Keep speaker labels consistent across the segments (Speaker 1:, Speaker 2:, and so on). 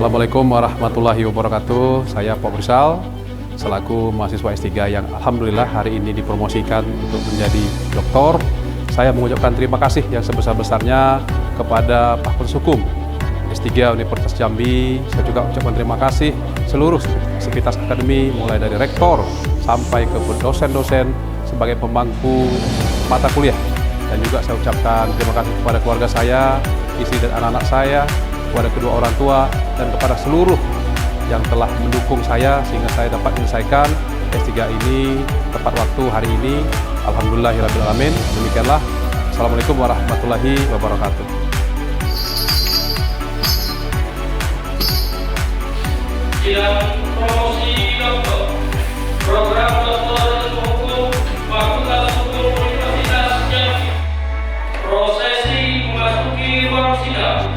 Speaker 1: Assalamualaikum warahmatullahi wabarakatuh. Saya Pak Rizal, selaku mahasiswa S3 yang alhamdulillah hari ini dipromosikan untuk menjadi doktor. Saya mengucapkan terima kasih yang sebesar-besarnya kepada Fakultas Hukum S3 Universitas Jambi. Saya juga ucapkan terima kasih seluruh sivitas akademi, mulai dari rektor sampai ke dosen-dosen sebagai pemangku mata kuliah. Dan juga saya ucapkan terima kasih kepada keluarga saya, istri dan anak-anak saya, kepada kedua orang tua, dan kepada seluruh yang telah mendukung saya sehingga saya dapat menyelesaikan S3 ini tepat waktu hari ini. Alhamdulillahirrahmanirrahim. Demikianlah. Assalamualaikum warahmatullahi wabarakatuh.
Speaker 2: Sidang promosi doktor, program doktor ilmu hukum, Fakultas Hukum Universitas Jambi. Prosesi memasuki ruang sidang.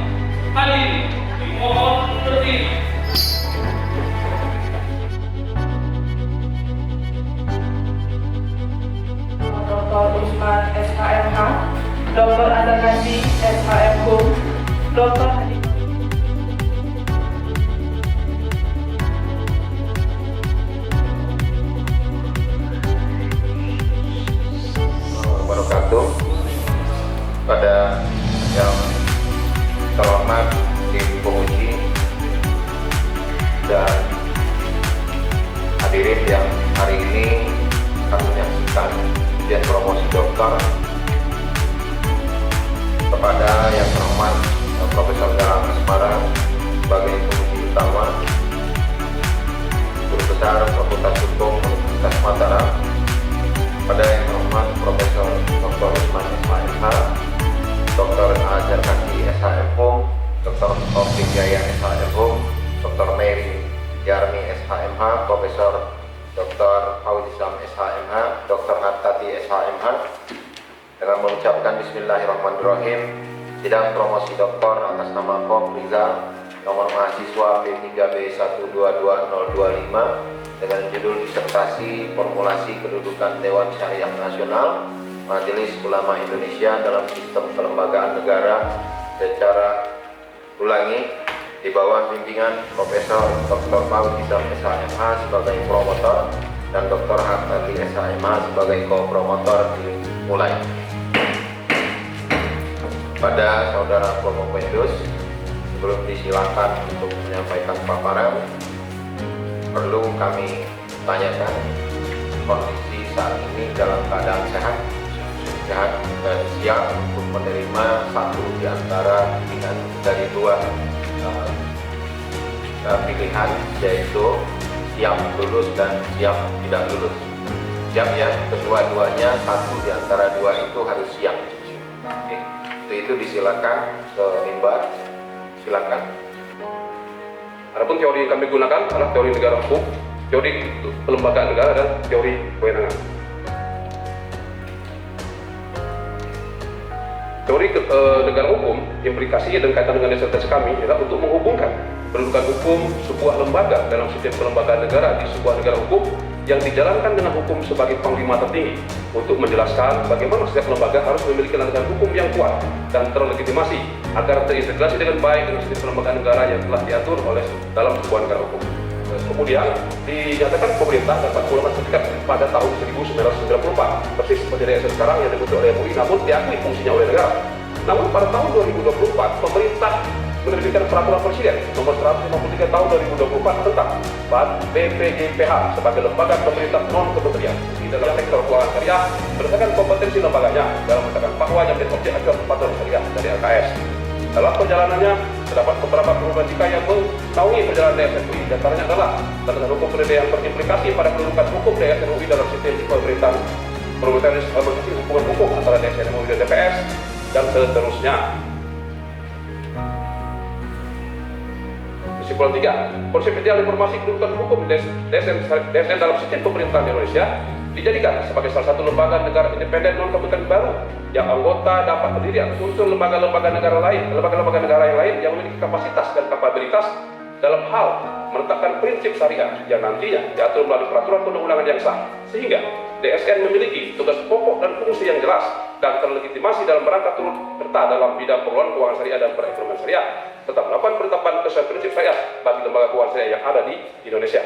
Speaker 2: Hadirin dimohon berdiri.
Speaker 3: Dr. Usman SHMH, Dr. Adakasi SHM Hukum, Dr. Hadi.
Speaker 4: Wabarakatuh. Pada yang terhormat tim penguji dan hadirin yang hari ini akan menyaksikan ujian promosi doktor, kepada yang terhormat Profesor Galang Asmara sebagai penguji utama, Guru Besar Fakultas Hukum Universitas Mataram, pada yang terhormat Profesor Dr. Usman SHMH, Dr. Adakasi SHM Hukum, Dr. Taufik Jaya SHM Hukum, Dr. Mary Yarmi SHMH, Profesor Dr. Fauzisam SHMH, Dr. Hattati SHMH. Dengan mengucapkan Bismillahirrahmanirrahim, sidang promosi doktor atas nama Prof. Rizal, nomor mahasiswa P3B122025 dengan judul disertasi formulasi kedudukan Dewan Syariah Nasional Majelis Ulama Indonesia dalam sistem kelembagaan negara secara ulangi di bawah bimbingan Profesor Dr. Fauzisam SHMH sebagai promotor dan Dr. Hattati SHMH sebagai co-promotor dimulai. Pada saudara Promopendus, sebelum disilakan untuk menyampaikan paparan, perlu kami tanyakan kondisi saat ini dalam keadaan sehat siap untuk menerima satu di antara pilihan dari dua pilihan, yaitu siap lulus dan siap tidak lulus. Siap ya, kedua-duanya satu di antara dua itu harus siap. Oke. Itu disilakan ke mimbar, silakan.
Speaker 1: Adapun teori yang kami gunakan adalah teori negara hukum, teori kelembagaan negara, dan teori kewenangan. Teori negara hukum, implikasinya dan kaitan dengan disertasi kami adalah untuk menghubungkan kedudukan hukum sebuah lembaga dalam sistem kelembagaan negara di sebuah negara hukum yang dijalankan dengan hukum sebagai panglima tertinggi, untuk menjelaskan bagaimana setiap lembaga harus memiliki landasan hukum yang kuat dan terlegitimasi agar terintegrasi dengan baik dengan sistem kelembagaan negara yang telah diatur oleh dalam sebuah negara hukum. Kemudian dinyatakan pemerintah dapat pulang sertifikat pada tahun 1994, persis seperti yang sekarang yang dibentuk oleh MUI, namun diakui fungsinya oleh negara. Namun pada tahun 2024 pemerintah menerbitkan peraturan presiden nomor 153 tahun 2024 tentang BPJPH sebagai lembaga pemerintah non kementerian di dalam sektor keuangan syariah berdasarkan kompetensi lembaganya dalam mengatakan bahwa yang menjadi objek acuan peraturan syariah dari LKS. Dalam perjalanannya terdapat beberapa perubahan jika yang menaungi perjalanan DSN-UI, di antaranya adalah landasan hukum pendidikan yang berimplikasi pada kedudukan hukum DSN-UI dalam sistem pemerintahan, perubahan organisasi hubungan hukum antara DSN-UI dan DPS, dan seterusnya. Kesimpulan 3, konsep ideal informasi kedudukan hukum DSN dalam sistem pemerintahan Indonesia dijadikan sebagai salah satu lembaga negara independen non kementerian baru yang anggota dapat terdiri atas unsur lembaga-lembaga negara yang lain yang memiliki kapasitas dan kapabilitas dalam hal menetapkan prinsip syariah yang nantinya diatur melalui peraturan perundang-undangan yang sah, sehingga DSN memiliki tugas pokok dan fungsi yang jelas dan terlegitimasi dalam rangka turut serta dalam bidang pengelolaan keuangan syariah dan perekonomian syariah, tetap melakukan penetapan kesesuaian prinsip syariah bagi lembaga keuangan syariah yang ada di Indonesia.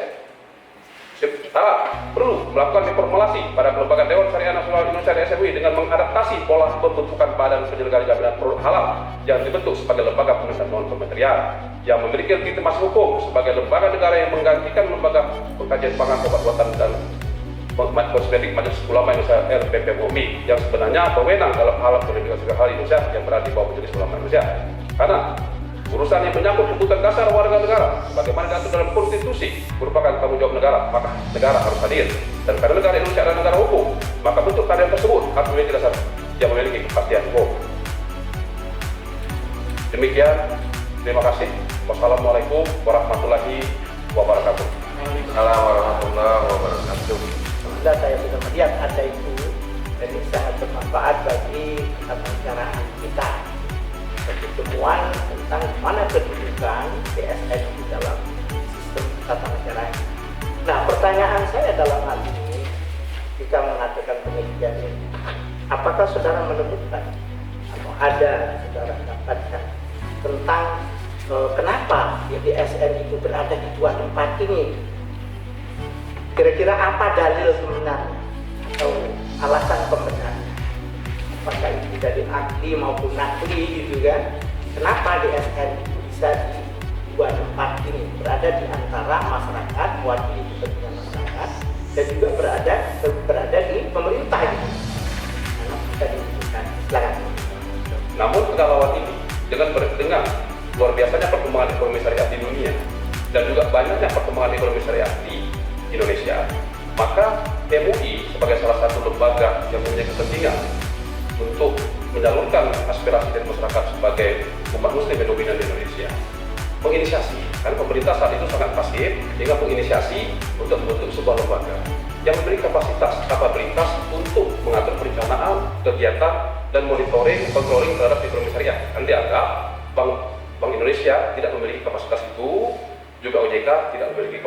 Speaker 1: Kita perlu melakukan reformulasi pada kelembagaan Dewan Syariah Nasional Indonesia (DSMI) dengan mengadaptasi pola pembentukan badan penyelenggara jaminan produk halal yang dibentuk sebagai lembaga pengisian non kementerian yang memiliki legitimasi hukum sebagai lembaga negara yang menggantikan lembaga pengkajian pangan, obat-obatan dan kosmetik Majelis Ulama Indonesia (LPP MUI) yang sebenarnya berwenang dalam hal pendidikan segala hal Indonesia yang berada di bawah Majelis Ulama Indonesia. Karena urusan yang menyangkut kebutuhan dasar warga negara sebagaimana diatur dalam konstitusi merupakan tanggung jawab negara, maka negara harus hadir. Dan karena negara Indonesia adalah negara hukum, maka bentuk keadilan tersebut harus memiliki dasar yang memiliki kepastian hukum. Demikian, terima kasih. Wassalamualaikum warahmatullahi wabarakatuh.
Speaker 4: Assalamualaikum warahmatullahi wabarakatuh.
Speaker 5: Alhamdulillah saya sudah melihat ada itu dan ini sangat bermanfaat bagi kebijakan kita. Pertemuan tentang mana kedudukan DSN di dalam sistem tata negara ini. Nah, pertanyaan saya dalam hal ini, jika mengadakan penelitian ini, apakah saudara menemukan atau ada saudara dapatkan tentang kenapa DSN itu berada di dua tempat ini? Kira-kira apa dalil sebenarnya atau alasan pembenarnya? Apakah itu dari akli maupun nakli gitu kan? Kenapa DSN itu bisa di dua tempat ini berada di antara masyarakat, mewakili kepentingan masyarakat, dan juga berada di pemerintah gitu? Karena bisa dibutuhkan. Silakan.
Speaker 1: Namun kegalauan ini dengan luar biasanya perkembangan ekonomi syariah di dunia dan juga banyaknya perkembangan ekonomi syariah di Indonesia, maka MUI sebagai salah satu lembaga yang punya kepentingan untuk menyalurkan aspirasi dari masyarakat sebagai umat muslim yang dominan di Indonesia, menginisiasi, karena pemerintah saat itu sangat pasif, hingga menginisiasi untuk membentuk sebuah lembaga yang memberi kapabilitas untuk mengatur perencanaan, kegiatan, dan monitoring, controlling terhadap ekonomi syariah. Kan dianggap Bank Indonesia tidak memiliki kapasitas itu, juga OJK tidak memiliki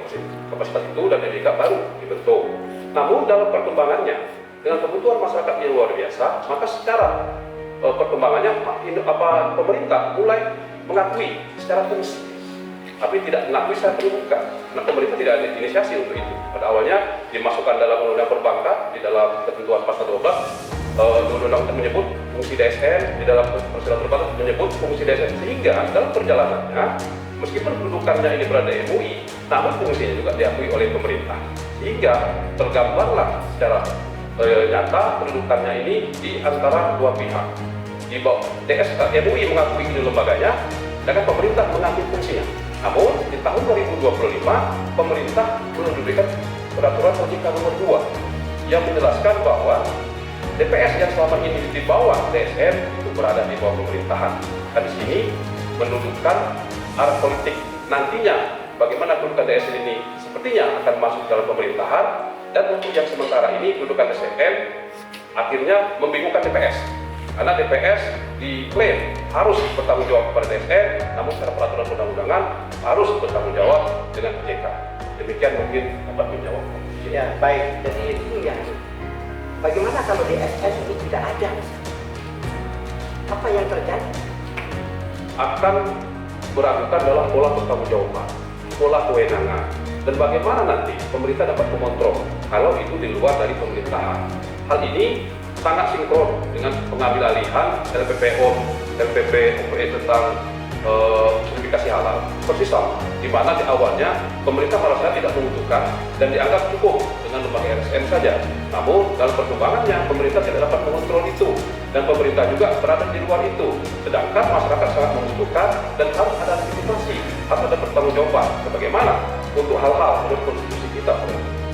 Speaker 1: kapasitas itu, dan OJK baru dibentuk. Namun dalam perkembangannya, dengan kebutuhan masyarakat yang luar biasa, maka secara perkembangannya pemerintah mulai mengakui secara terus, tapi tidak mengakui secara terbuka, karena pemerintah tidak ada inisiasi untuk itu. Pada awalnya dimasukkan dalam undang-undang perbankan, di dalam ketentuan pasal 12, undang-undang menyebut fungsi DSN, di dalam persyaratan terbatas menyebut fungsi DSN, sehingga dalam perjalanannya, meskipun kedudukannya ini berada di MUI, namun fungsinya juga diakui oleh pemerintah, sehingga tergambarlah secara nyata kedudukannya ini di antara dua pihak. Di bawah MUI mengakui ini lembaganya, dan pemerintah mengakui fungsinya. Namun di tahun 2025 pemerintah menerbitkan peraturan OJK nomor 2 yang menjelaskan bahwa DPS yang selama ini di bawah DSN itu berada di bawah pemerintahan. Dan di sini menunjukkan arah politik nantinya bagaimana kedudukan DSN ini sepertinya akan masuk dalam pemerintahan. Dan untuk yang sementara ini kedudukan DSN akhirnya membingungkan DPS, karena DPS diklaim harus bertanggung jawab kepada DSN, namun secara peraturan undang-undangan harus bertanggung jawab dengan OJK. Demikian mungkin dapat menjawab.
Speaker 5: Ya baik, jadi itu ya. Bagaimana kalau DSN ini tidak ada? Apa yang terjadi?
Speaker 1: Akan beragukan dalam pola pertanggungjawaban, pola kewenangan, dan bagaimana nanti pemerintah dapat mengontrol kalau itu di luar dari pemerintahan. Hal ini sangat sinkron dengan pengambil alihan LPP tentang sertifikasi halal. Persis sama, di mana di awalnya pemerintah merasa tidak membutuhkan dan dianggap cukup dengan lembaga RSN saja. Namun dalam perkembangannya pemerintah tidak dapat mengontrol itu, dan pemerintah juga berada di luar itu. Sedangkan masyarakat sangat membutuhkan dan harus ada legitimasi, harus ada pertanggungjawaban. Sebagaimana untuk hal-hal menurut konstitusi kita,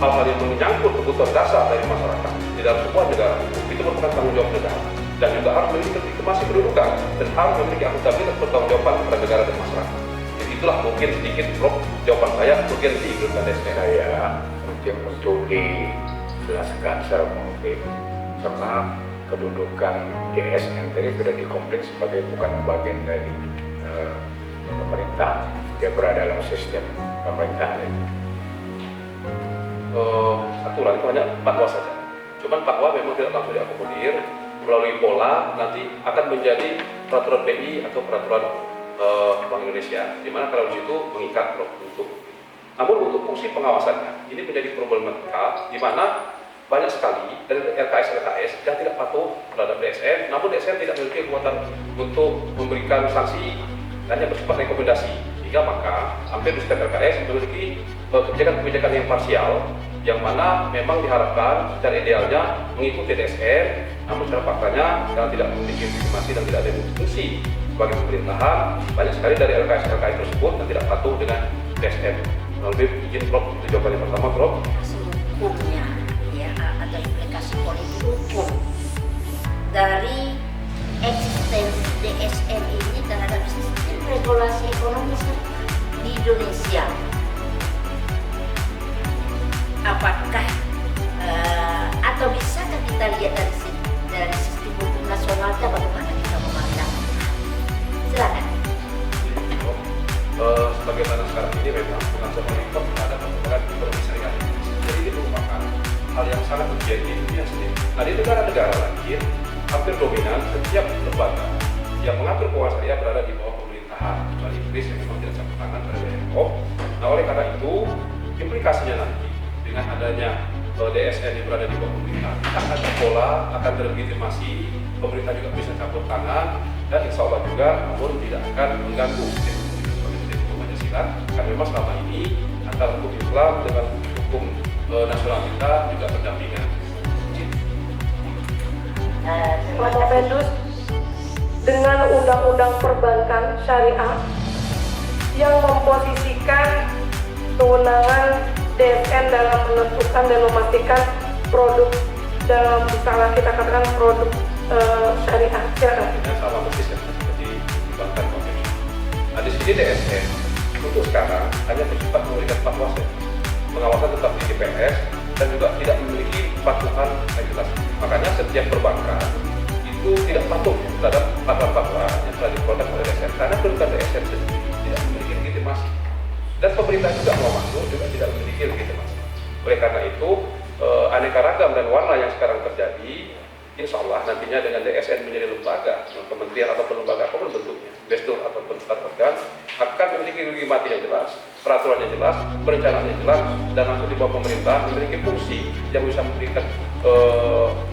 Speaker 1: hal-hal yang menyangkut kebutuhan dasar dari masyarakat di dalam sebuah negara, itu merupakan tanggung jawab negara, dan juga harus memiliki legitimasi kedudukan dan harus memiliki akuntabilitas pertanggungjawaban kepada negara dan masyarakat. Jadi itulah mungkin sedikit jawaban saya urgensi kedudukan DSN.
Speaker 6: Saya mungkin untuk dijelaskan secara konkret, karena kedudukan DSN tadi sudah dikomplain sebagai bukan bagian dari pemerintah, dia berada dalam sistem pemerintahan.
Speaker 1: Aturan itu hanya fatwa saja. Cuman fatwa memang tidak langsung diakomodir melalui pola, nanti akan menjadi peraturan BI atau peraturan Bank Indonesia, di mana kalau di situ mengikat untuk. Namun untuk fungsi pengawasannya ini menjadi problematika, di mana banyak sekali dari LKS yang tidak patuh terhadap DSN, namun DSN tidak memiliki kekuatan untuk memberikan sanksi, hanya bersifat rekomendasi. Hingga maka hampir di setiap LKS memiliki kebijakan-kebijakan yang parsial, yang mana memang diharapkan secara idealnya mengikuti DSN, namun secara faktanya yang tidak memiliki legitimasi dan tidak ada fungsi sebagai pemerintahan, banyak sekali dari LKS tersebut yang tidak patuh dengan DSN. Lebih izin Prof, itu jawaban yang pertama Prof.
Speaker 7: Hukumnya ya, ada implikasi politik hukum dari eksistensi DSN ini terhadap sistem regulasi ekonomi di Indonesia. Apakah atau bisakah kita lihat dari sistem hukum nasionalnya bagaimana kita memandang? Silakan.
Speaker 1: Sebagaimana sekarang ini memang pengatur rekor ada perkembangan ekonomi syariah. Jadi itu merupakan hal yang sangat terjadi di dunia sendiri. Nah, di negara-negara lain hampir dominan setiap lembaga yang mengatur keuangan syariah berada di bawah pemerintahan. Kecuali Inggris yang memang tidak campur tangan pada WMO. Nah, oleh karena itu implikasinya nanti dengan adanya DSN yang berada di bawah pemerintahan akan ada pola, akan terlegitimasi, pemerintah juga bisa campur tangan, dan insya Allah juga namun tidak akan mengganggu sistem hukum Pancasila, karena memang selama ini antara hukum Islam dengan hukum nasional kita juga berdampingan.
Speaker 3: Mas Mendus, dengan undang-undang perbankan syariah yang memposisikan kewenangan DSN dalam menentukan dan memastikan produk dalam misalnya kita katakan produk syariah.
Speaker 1: Dengan sama persis yang seperti dibankan konvensi. Nah, di sini DSN untuk sekarang hanya bersifat memberikan fatwa saja. Pengawasan tetap di DPS dan juga tidak memiliki patuhan regulasi. Makanya setiap perbankan itu tidak patuh terhadap fatwa-fatwa yang telah dikeluarkan oleh DSN karena kedudukan DSN sendiri tidak memiliki legitimasi. Dan pemerintah juga mau masuk juga tidak memiliki legitimasi. Oleh karena itu aneka ragam dan warna yang sekarang terjadi, insya Allah nantinya dengan DSN menjadi lembaga, kementerian atau lembaga apapun bentuknya, bestur ataupun organ, akan memiliki legitimasi yang jelas, peraturan yang jelas, perencanaan yang jelas, dan langsung di bawah pemerintah memiliki fungsi yang bisa memberikan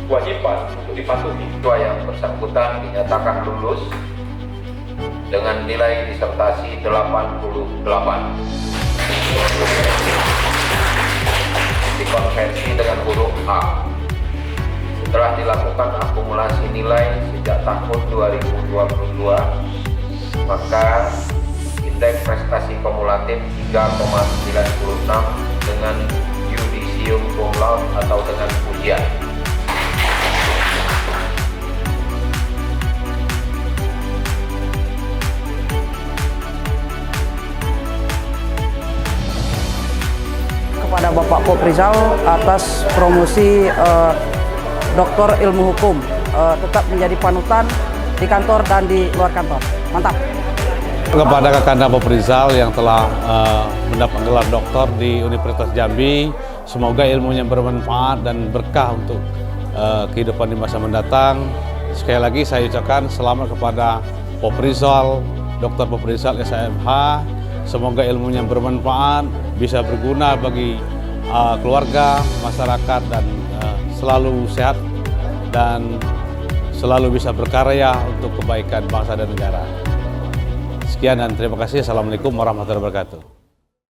Speaker 1: kewajiban untuk dipatuhi.
Speaker 4: Siswa yang bersangkutan dinyatakan lulus dengan nilai disertasi 88. Dikonversi dengan huruf A. Setelah dilakukan akumulasi nilai sejak tahun 2022, maka indeks prestasi kumulatif 3,96 dengan yudisium cum laude atau dengan ujian.
Speaker 8: Kepada Bapak Poprizal atas promosi Doktor Ilmu Hukum, tetap menjadi panutan di kantor dan di luar kantor. Mantap.
Speaker 9: Kepada Kakanda Poprizal yang telah mendapat gelar doktor di Universitas Jambi, semoga ilmunya bermanfaat dan berkah untuk kehidupan di masa mendatang. Sekali lagi saya ucapkan selamat kepada Poprizal, Dr. Poprizal SHMH. Semoga ilmunya bermanfaat, bisa berguna bagi keluarga, masyarakat, dan selalu sehat dan selalu bisa berkarya untuk kebaikan bangsa dan negara. Sekian dan terima kasih. Assalamualaikum warahmatullahi wabarakatuh.